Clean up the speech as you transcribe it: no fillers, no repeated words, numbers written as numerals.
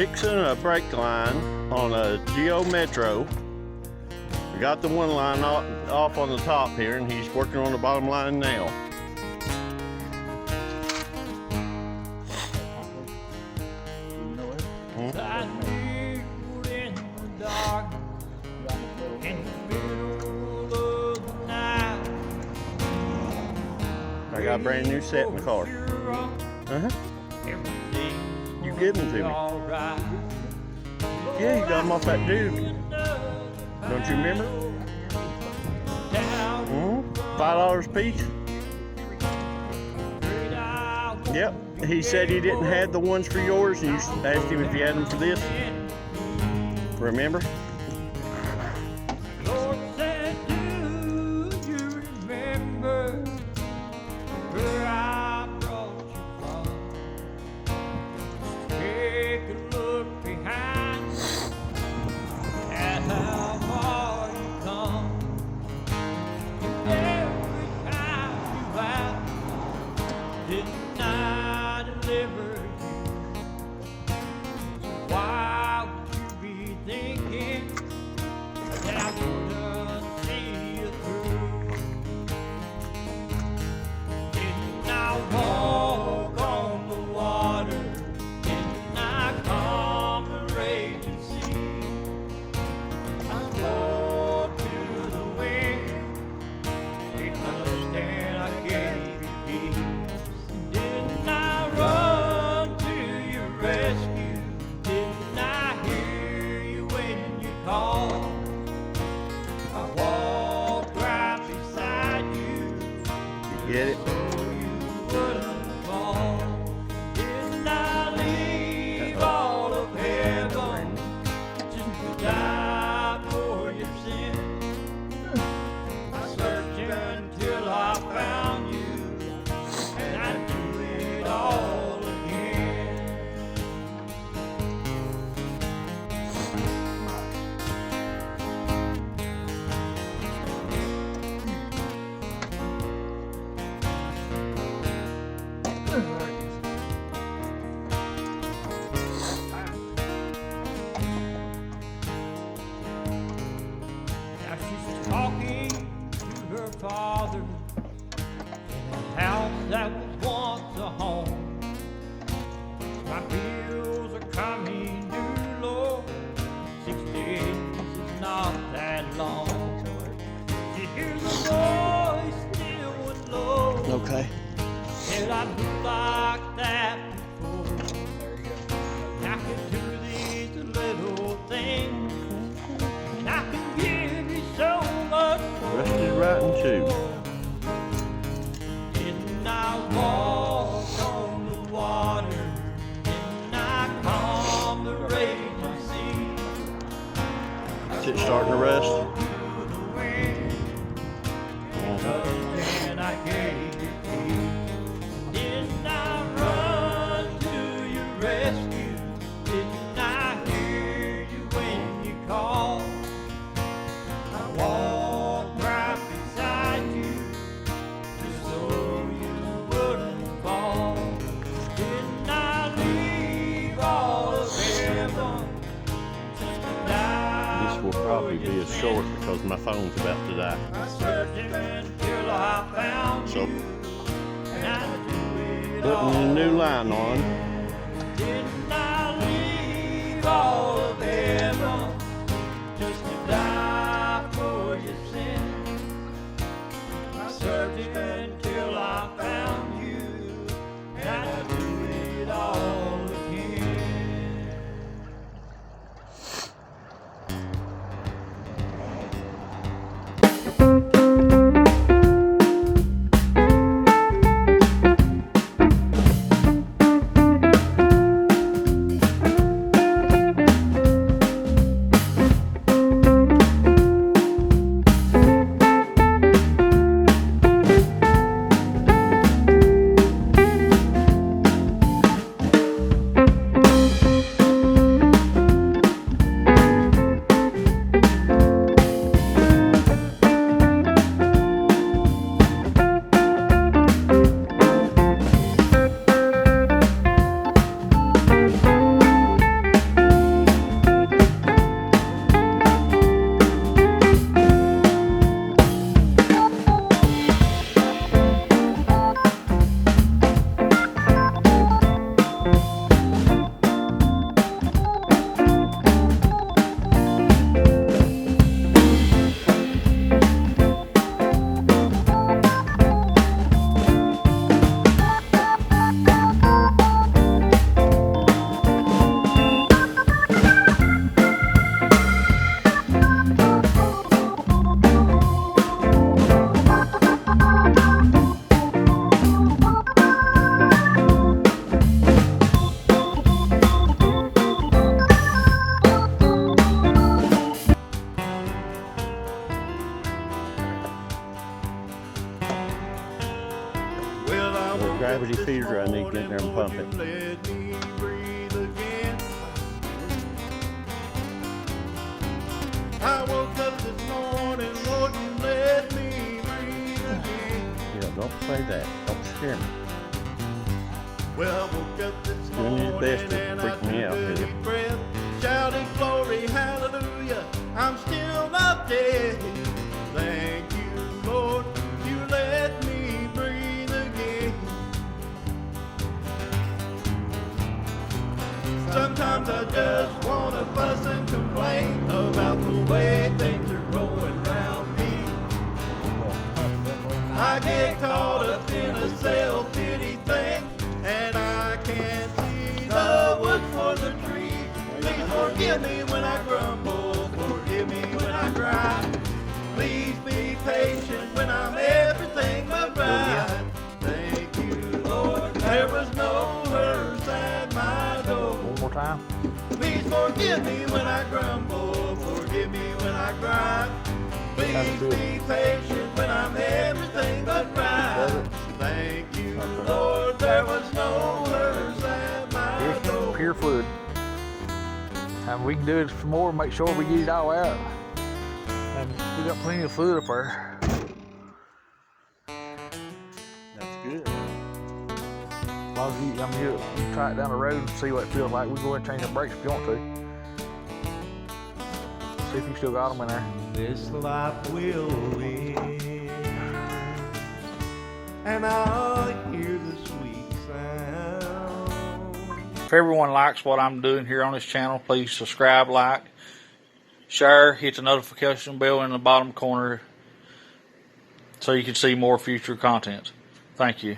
fixing a brake line on a Geo Metro. We got the one line off on the top here, and he's working on the bottom line now. I got a brand new set in the car. You give them to me. Yeah, you got them off that dude. Don't you remember? $5 a piece. Yep. He said he didn't have the ones for yours, and you asked him if he had them for this. Remember? Why would you be thinking that I wouldn't see you through? Didn't I walk on the water? Didn't I calm the raging sea? I swore to the wind, didn't understand I gave you peace. Didn't I run to your rescue? Didn't I hear you when you called? I walked right beside you. You get it? So you wouldn't fall. Didn't I leave all of heaven just to die for your sin? I searched until I found you, and I do it all again. Now she's talking to her father in a house that was once a home. My bills are coming due, Lord. 6 days is not that long. She hears a voice still and low. Okay. Said I'd be like that before. I can do these little things, and I can give you so much more. Rest is riding too. Didn't I walk on the water? Didn't I calm the raging sea? Is it starting to rust? To the wind, and I gave you peace. Didn't I run to your rescue? Didn't I hear you when you called? I walked right beside you just so you wouldn't fall. Didn't I leave all of heaven just to die? This will probably be a short because my phone's about to die. I searched until I found So, you, and I do it putting all. the new line on. Didn't I leave all of heaven just to die for your sin? I searched until I found you, and I do it all again. gravity feeder. I need to get in there and pump it. I woke up this morning, Lord, you let me breathe again. Yeah, don't say that. Don't scare me. Well, I woke up this Doing his best morning to and I freak me took out a here. deep breath, shouted glory, hallelujah, I'm still not dead. Thank you, Lord, you let me breathe again. Sometimes I just wanna fuss and complain about the way things are going round me. I get caught up in a self-pity thing, and I can't see the wood for the tree. Please forgive me when I grumble, forgive me when I cry. Please be patient when I'm everything but right. Thank you, Lord, there was no hearse at my door. One more time. Please forgive me when I grumble, forgive me when I cry. Please be patient when I'm everything but right. Thank you, Lord, there was no hearse at my door. Pure fluid. And we can do it some more, make sure we get it all out. And we got plenty of fluid up there. That's good. As long as you try it down the road and see what it feels like. We go ahead and change the brakes if you want to. See if you still got them in there. This life will win, and I'll hear the sweet sound. If everyone likes what I'm doing here on this channel, please subscribe, like, share, hit the notification bell in the bottom corner so you can see more future content. Thank you.